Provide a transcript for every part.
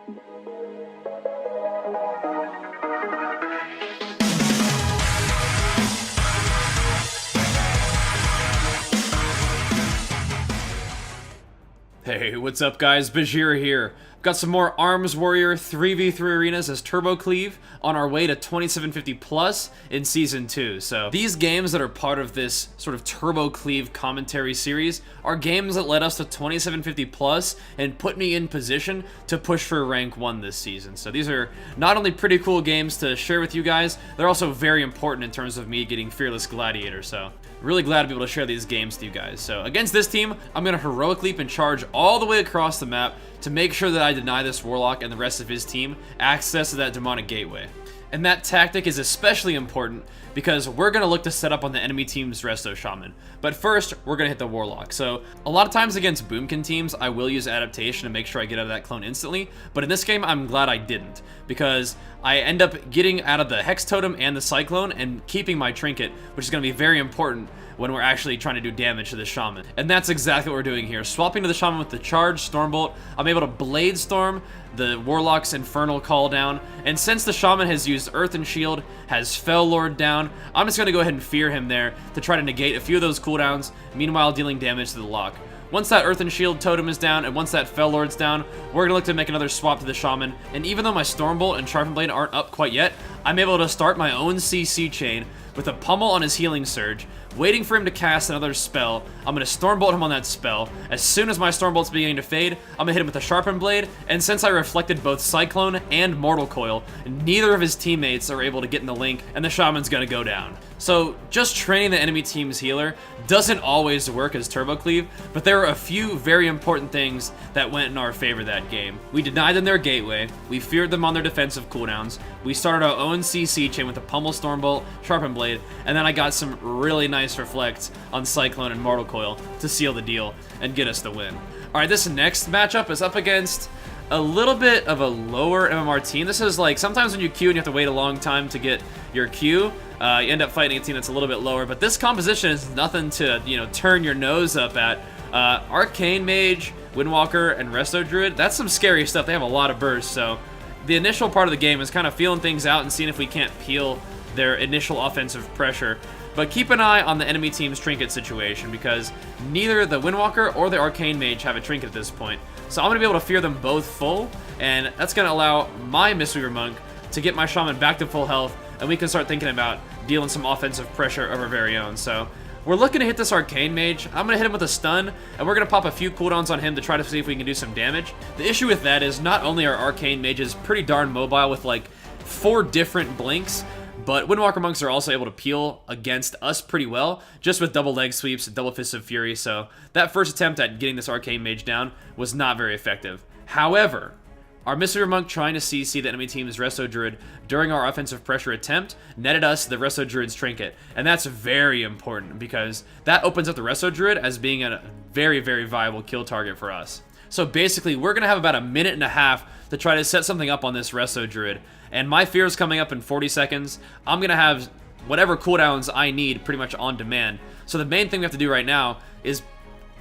Hey, what's up guys? Bajheera here. Got some more Arms Warrior 3v3 arenas as Turbo Cleave on our way to 2750 plus in Season 2. So these games that are part of this sort of Turbo Cleave commentary series are games that led us to 2750 plus and put me in position to push for rank 1 this season. So these are not only pretty cool games to share with you guys, they're also very important in terms of me getting Fearless Gladiator. So really glad to be able to share these games with you guys. So against this team, I'm going to heroic leap and charge all the way across the map to make sure that I deny this Warlock and the rest of his team access to that demonic gateway. And that tactic is especially important because we're going to look to set up on the enemy team's Resto Shaman. But first, we're going to hit the Warlock. So a lot of times against Boomkin teams, I will use adaptation to make sure I get out of that clone instantly. But in this game, I'm glad I didn't, because I end up getting out of the Hex Totem and the Cyclone and keeping my Trinket, which is going to be very important when we're actually trying to do damage to the Shaman. And that's exactly what we're doing here. Swapping to the Shaman with the Charge Stormbolt, I'm able to Blade Storm the Warlock's Infernal Call down, and since the Shaman has used Earth and Shield, has Fell Lord down, I'm just going to go ahead and fear him there to try to negate a few of those cooldowns, meanwhile dealing damage to the lock. Once that Earth and Shield totem is down, and once that Fell Lord's down, we're going to look to make another swap to the Shaman, and even though my Stormbolt and Sharpened Blade aren't up quite yet, I'm able to start my own CC chain with a pummel on his Healing Surge, waiting for him to cast another spell. I'm going to Stormbolt him on that spell. As soon as my Stormbolt's beginning to fade, I'm going to hit him with a Sharpened Blade, and since I reflected both Cyclone and Mortal Coil, neither of his teammates are able to get in the link, and the Shaman's going to go down. So just training the enemy team's healer doesn't always work as Turbo Cleave, but there are a few very important things that went in our favor that game. We denied them their gateway, we feared them on their defensive cooldowns, we started our own CC chain with a Pummel Stormbolt, Sharpened Blade, and then I got some really nice reflects on Cyclone and Mortal Coil to seal the deal and get us the win. Alright, this next matchup is up against a little bit of a lower MMR team. This is like, sometimes when you queue and you have to wait a long time to get your queue, you end up fighting a team that's a little bit lower, but this composition is nothing to, turn your nose up at. Arcane Mage, Windwalker, and Resto Druid, that's some scary stuff. They have a lot of bursts, so the initial part of the game is kind of feeling things out and seeing if we can't peel their initial offensive pressure. But keep an eye on the enemy team's Trinket situation, because neither the Windwalker or the Arcane Mage have a Trinket at this point. So I'm going to be able to fear them both full, and that's going to allow my Mistweaver Monk to get my Shaman back to full health, and we can start thinking about dealing some offensive pressure of our very own. So we're looking to hit this Arcane Mage. I'm going to hit him with a stun, and we're going to pop a few cooldowns on him to try to see if we can do some damage. The issue with that is not only are Arcane Mages pretty darn mobile with like 4 different blinks, but Windwalker Monks are also able to peel against us pretty well, just with double leg sweeps and double Fists of Fury, so that first attempt at getting this Arcane Mage down was not very effective. However, our Mistweaver Monk trying to CC the enemy team's Resto Druid during our offensive pressure attempt netted us the Resto Druid's Trinket, and that's very important because that opens up the Resto Druid as being a very, very viable kill target for us. So basically, we're going to have about a minute and a half to try to set something up on this Resto Druid, and my fear is coming up in 40 seconds. I'm going to have whatever cooldowns I need pretty much on demand. So the main thing we have to do right now is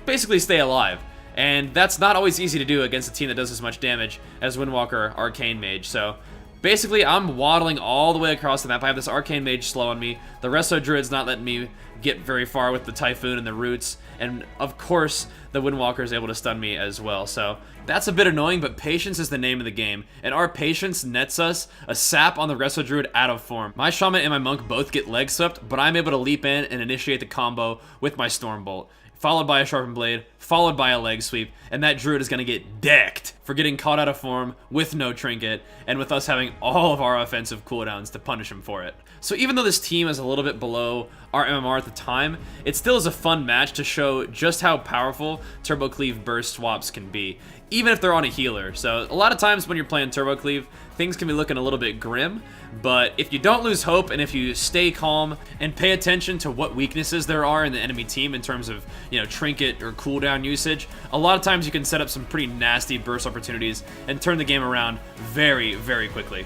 basically stay alive. And that's not always easy to do against a team that does as much damage as Windwalker Arcane Mage. So basically, I'm waddling all the way across the map. I have this Arcane Mage slow on me. The Resto Druid's not letting me get very far with the Typhoon and the Roots. And of course, the Windwalker is able to stun me as well. So that's a bit annoying, but patience is the name of the game. And our patience nets us a sap on the Resto Druid out of form. My Shaman and my Monk both get leg swept, but I'm able to leap in and initiate the combo with my Stormbolt, followed by a Sharpened Blade, followed by a leg sweep, and that Druid is going to get decked for getting caught out of form with no Trinket, and with us having all of our offensive cooldowns to punish him for it. So even though this team is a little bit below our MMR at the time, it still is a fun match to show just how powerful Turbo Cleave burst swaps can be, even if they're on a healer. So a lot of times when you're playing Turbo Cleave, things can be looking a little bit grim, but if you don't lose hope and if you stay calm and pay attention to what weaknesses there are in the enemy team in terms of, Trinket or cooldown usage, a lot of times you can set up some pretty nasty burst opportunities and turn the game around very, very quickly.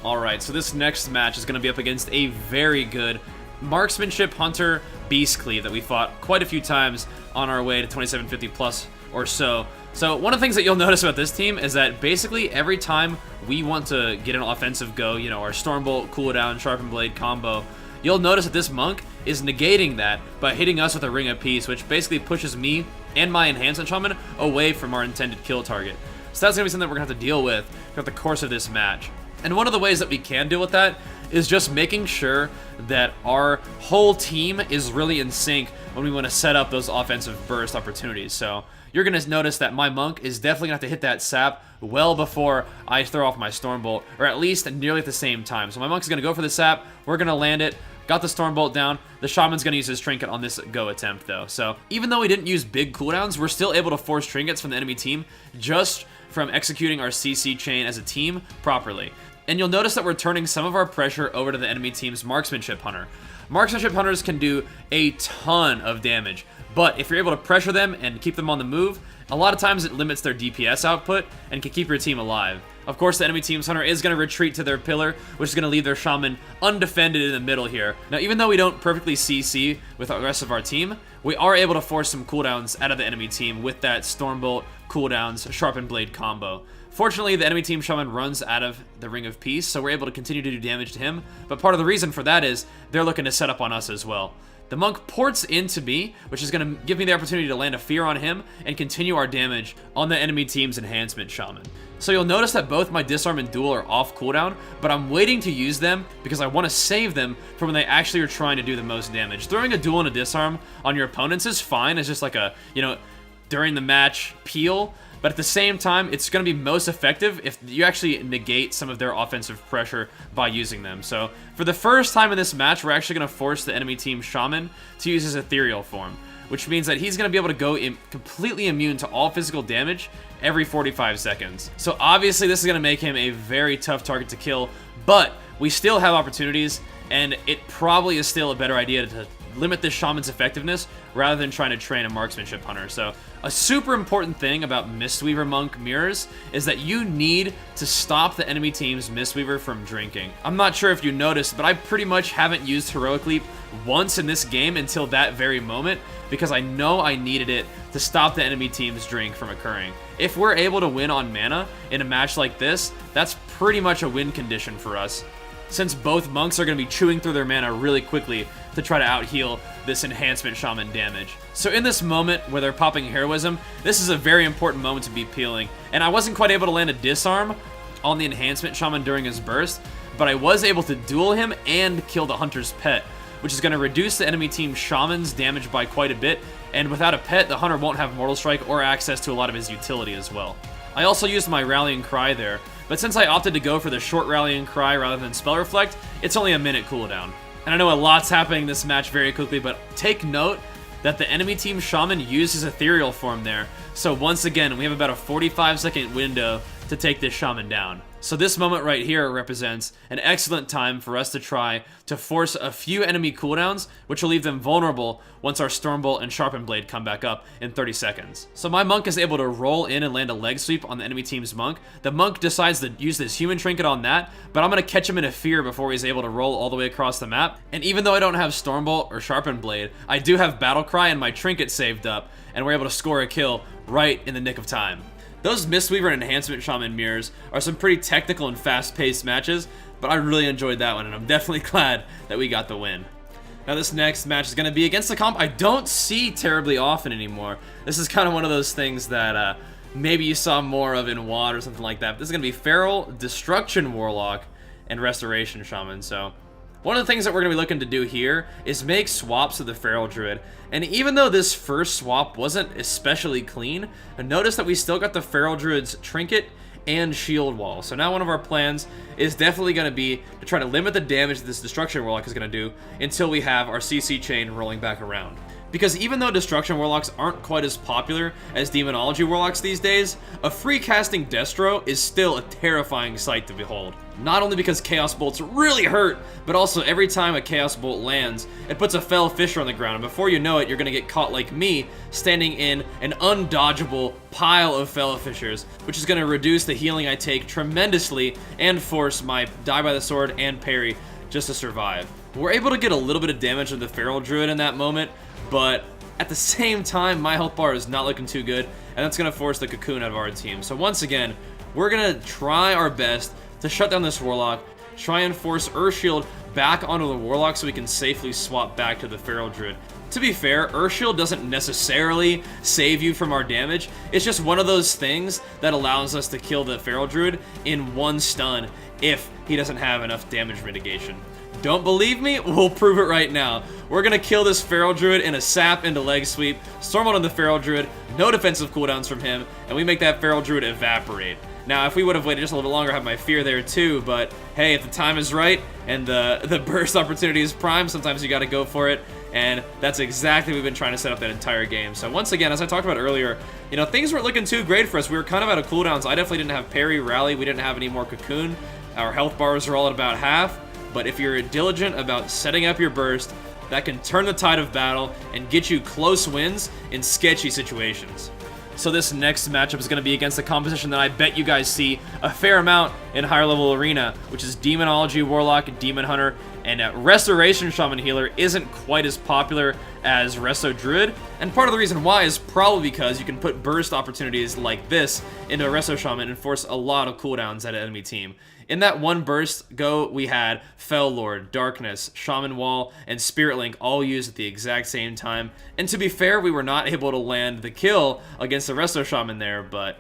Alright, so this next match is going to be up against a very good Marksmanship Hunter Beast Cleave that we fought quite a few times on our way to 2750 plus or so. So one of the things that you'll notice about this team is that basically every time we want to get an offensive go, you know, our Stormbolt, cooldown, Sharpened Blade combo, you'll notice that this monk is negating that by hitting us with a Ring of Peace, which basically pushes me and my Enhancement Shaman away from our intended kill target. So that's going to be something that we're going to have to deal with throughout the course of this match. And one of the ways that we can deal with that is just making sure that our whole team is really in sync when we want to set up those offensive burst opportunities. So you're going to notice that my monk is definitely going to have to hit that sap well before I throw off my Stormbolt, or at least nearly at the same time. So my monk's going to go for the sap, we're going to land it, got the Stormbolt down. The Shaman's going to use his Trinket on this go attempt, though. So even though we didn't use big cooldowns, we're still able to force Trinkets from the enemy team just from executing our CC chain as a team properly. And you'll notice that we're turning some of our pressure over to the enemy team's Marksmanship Hunter. Marksmanship Hunters can do a ton of damage, but if you're able to pressure them and keep them on the move, a lot of times it limits their DPS output and can keep your team alive. Of course, the enemy team's Hunter is going to retreat to their pillar, which is going to leave their Shaman undefended in the middle here. Now, even though we don't perfectly CC with the rest of our team, we are able to force some cooldowns out of the enemy team with that Stormbolt, cooldowns, Sharpened Blade combo. Fortunately, the enemy team Shaman runs out of the Ring of Peace, so we're able to continue to do damage to him, but part of the reason for that is they're looking to set up on us as well. The monk ports into me, which is going to give me the opportunity to land a fear on him and continue our damage on the enemy team's Enhancement Shaman. So you'll notice that both my Disarm and Duel are off cooldown, but I'm waiting to use them because I want to save them for when they actually are trying to do the most damage. Throwing a Duel and a Disarm on your opponents is fine. It's just like a, you know, during the match peel. But at the same time, it's going to be most effective if you actually negate some of their offensive pressure by using them. So for the first time in this match, we're actually going to force the enemy team Shaman to use his ethereal form, which means that he's going to be able to go completely immune to all physical damage every 45 seconds. So obviously this is going to make him a very tough target to kill, but we still have opportunities, and it probably is still a better idea to limit this Shaman's effectiveness rather than trying to train a Marksmanship Hunter. So a super important thing about Mistweaver Monk mirrors is that you need to stop the enemy team's Mistweaver from drinking. I'm not sure if you noticed, but I pretty much haven't used Heroic Leap once in this game until that very moment, because I know I needed it to stop the enemy team's drink from occurring. If we're able to win on mana in a match like this, that's pretty much a win condition for us, since both monks are going to be chewing through their mana really quickly to try to out-heal this Enhancement Shaman damage. So in this moment where they're popping Heroism, this is a very important moment to be peeling, and I wasn't quite able to land a Disarm on the Enhancement Shaman during his burst, but I was able to duel him and kill the Hunter's pet, which is going to reduce the enemy team Shaman's damage by quite a bit, and without a pet, the Hunter won't have Mortal Strike or access to a lot of his utility as well. I also used my Rallying Cry there, but since I opted to go for the short Rallying Cry rather than Spell Reflect, it's only a minute cooldown. And I know a lot's happening in this match very quickly, but take note that the enemy team Shaman used his ethereal form there. So once again, we have about a 45-second window to take this Shaman down. So this moment right here represents an excellent time for us to try to force a few enemy cooldowns, which will leave them vulnerable once our Stormbolt and Sharpened Blade come back up in 30 seconds. So my monk is able to roll in and land a leg sweep on the enemy team's monk. The monk decides to use this human trinket on that, but I'm going to catch him in a fear before he's able to roll all the way across the map. And even though I don't have Stormbolt or Sharpened Blade, I do have Battle Cry and my trinket saved up, and we're able to score a kill right in the nick of time. Those Mistweaver and Enhancement Shaman mirrors are some pretty technical and fast-paced matches, but I really enjoyed that one, and I'm definitely glad that we got the win. Now this next match is going to be against a comp I don't see terribly often anymore. This is kind of one of those things that maybe you saw more of in WoW or something like that. But this is going to be Feral, Destruction Warlock, and Restoration Shaman. So one of the things that we're going to be looking to do here is make swaps of the Feral Druid. And even though this first swap wasn't especially clean, notice that we still got the Feral Druid's Trinket and Shield Wall. So now one of our plans is definitely going to be to try to limit the damage that this Destruction Warlock is going to do until we have our CC chain rolling back around. Because even though Destruction Warlocks aren't quite as popular as Demonology Warlocks these days, a free casting Destro is still a terrifying sight to behold. Not only because Chaos Bolts really hurt, but also every time a Chaos Bolt lands, it puts a Fell Fissure on the ground, and before you know it, you're going to get caught like me, standing in an undodgeable pile of Fell Fissures, which is going to reduce the healing I take tremendously and force my Die by the Sword and parry just to survive. We're able to get a little bit of damage with the Feral Druid in that moment, but At the same time, my health bar is not looking too good, and that's going to force the cocoon out of our team. So once again, we're going to try our best to shut down this Warlock, try and force Urshield back onto the Warlock so we can safely swap back to the Feral Druid. To be fair, Urshield doesn't necessarily save you from our damage. It's just one of those things that allows us to kill the Feral Druid in one stun if he doesn't have enough damage mitigation. Don't believe me? We'll prove it right now. We're gonna kill this Feral Druid in a sap into leg sweep, storm on the Feral Druid, no defensive cooldowns from him, and we make that Feral Druid evaporate. Now, if we would have waited just a little bit longer, I have my fear there too, but hey, if the time is right and the burst opportunity is prime, sometimes you gotta go for it, and that's exactly what we've been trying to set up that entire game. So once again, as I talked about earlier, you know, things weren't looking too great for us. We were kind of out of cooldowns. I definitely didn't have parry, rally, we didn't have any more cocoon. Our health bars are all at about half, but if you're diligent about setting up your burst, that can turn the tide of battle and get you close wins in sketchy situations. So this next matchup is going to be against the composition that I bet you guys see a fair amount in higher level arena, which is Demonology, Warlock, Demon Hunter, and Restoration Shaman Healer isn't quite as popular as Resto Druid, and part of the reason why is probably because you can put burst opportunities like this into a Resto Shaman and force a lot of cooldowns at an enemy team. In that one burst go, we had Fell Lord, Darkness, Shaman Wall, and Spirit Link all used at the exact same time. And to be fair, we were not able to land the kill against the Resto Shaman there, but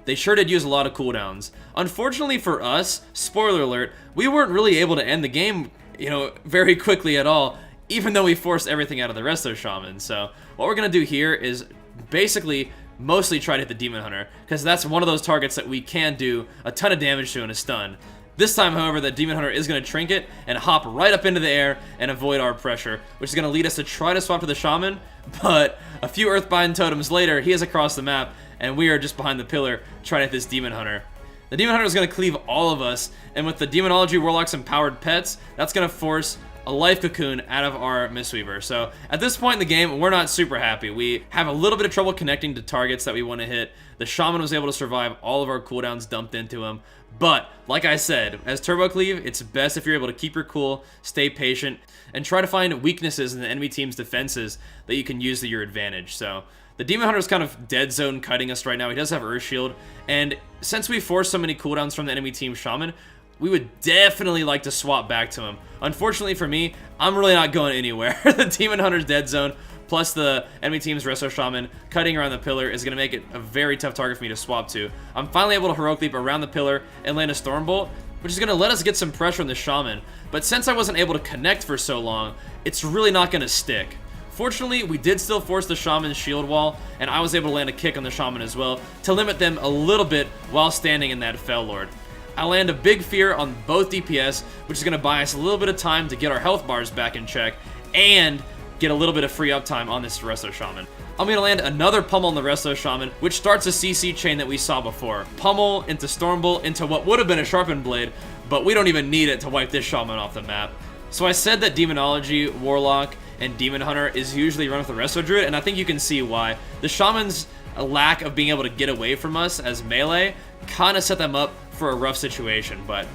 they sure did use a lot of cooldowns. Unfortunately for us, spoiler alert, we weren't really able to end the game, you know, very quickly at all, even though we forced everything out of the Resto Shaman. So what we're going to do here is basically mostly try to hit the Demon Hunter, because that's one of those targets that we can do a ton of damage to in a stun. This time, however, the Demon Hunter is going to trinket and hop right up into the air and avoid our pressure, which is going to lead us to try to swap to the Shaman, but a few Earthbind totems later, he is across the map, and we are just behind the pillar trying to hit this Demon Hunter. The Demon Hunter is going to cleave all of us, and with the Demonology, Warlocks, and Powered Pets, that's going to force a life cocoon out of our Mistweaver. So at this point in the game, we're not super happy. We have a little bit of trouble connecting to targets that we want to hit. The Shaman was able to survive all of our cooldowns dumped into him. But like I said, as Turbo Cleave, it's best if you're able to keep your cool, stay patient, and try to find weaknesses in the enemy team's defenses that you can use to your advantage. So the Demon Hunter is kind of dead zone cutting us right now. He does have Urshield, and since we forced so many cooldowns from the enemy team Shaman, we would definitely like to swap back to him. Unfortunately for me, I'm really not going anywhere. The Demon Hunter's dead zone, plus the enemy team's Resto Shaman cutting around the pillar is going to make it a very tough target for me to swap to. I'm finally able to Heroic Leap around the pillar and land a Stormbolt, which is going to let us get some pressure on the Shaman. But since I wasn't able to connect for so long, it's really not going to stick. Fortunately, we did still force the Shaman's shield wall, and I was able to land a kick on the Shaman as well to limit them a little bit while standing in that Fell Lord. I land a big fear on both DPS, which is going to buy us a little bit of time to get our health bars back in check and get a little bit of free uptime on this Resto Shaman. I'm going to land another pummel on the Resto Shaman, which starts a CC chain that we saw before. Pummel into Stormbolt into what would have been a Sharpened Blade, but we don't even need it to wipe this Shaman off the map. So I said that Demonology, Warlock, and Demon Hunter is usually run with the Resto Druid, and I think you can see why. The Shaman's lack of being able to get away from us as melee kind of set them up for a rough situation, but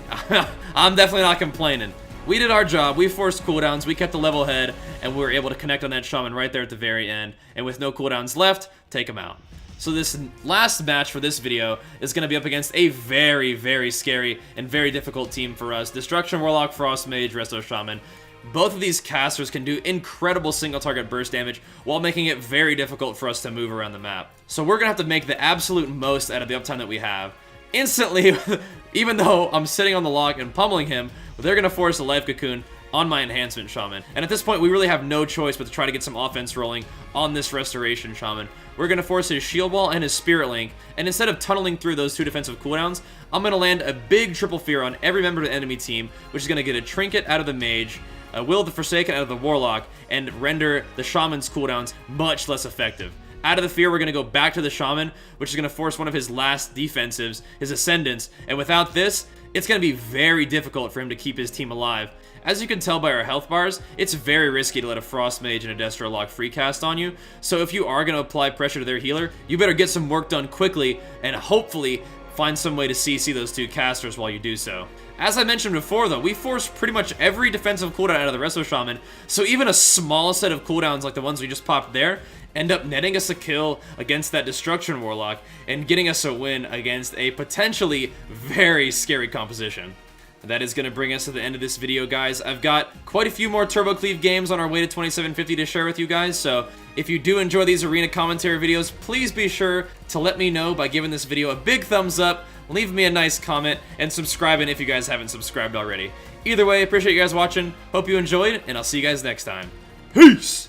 I'm definitely not complaining. We did our job, we forced cooldowns, we kept a level head, and we were able to connect on that Shaman right there at the very end, and with no cooldowns left, take him out. So this last match for this video is going to be up against a very, very scary and very difficult team for us. Destruction Warlock, Frost Mage, Resto Shaman. Both of these casters can do incredible single target burst damage while making it very difficult for us to move around the map. So we're going to have to make the absolute most out of the uptime that we have. Instantly, even though I'm sitting on the lock and pummeling him, they're going to force a life cocoon on my enhancement Shaman. And at this point, we really have no choice but to try to get some offense rolling on this Restoration Shaman. We're going to force his Shield Wall and his Spirit Link, and instead of tunneling through those two defensive cooldowns, I'm going to land a big triple fear on every member of the enemy team, which is going to get a Trinket out of the Mage, a Will of the Forsaken out of the Warlock, and render the Shaman's cooldowns much less effective. Out of the fear, we're going to go back to the Shaman, which is going to force one of his last defensives, his Ascendants, and without this, it's going to be very difficult for him to keep his team alive. As you can tell by our health bars, it's very risky to let a Frost Mage and a Destro lock free cast on you, so if you are going to apply pressure to their healer, you better get some work done quickly and hopefully find some way to CC those 2 casters while you do so. As I mentioned before though, we force pretty much every defensive cooldown out of the Resto Shaman, so even a small set of cooldowns like the ones we just popped there end up netting us a kill against that Destruction Warlock and getting us a win against a potentially very scary composition. That is going to bring us to the end of this video, guys. I've got quite a few more Turbo Cleave games on our way to 2750 to share with you guys, so if you do enjoy these arena commentary videos, please be sure to let me know by giving this video a big thumbs up, leave me a nice comment, and subscribing if you guys haven't subscribed already. Either way, appreciate you guys watching, hope you enjoyed, and I'll see you guys next time. Peace!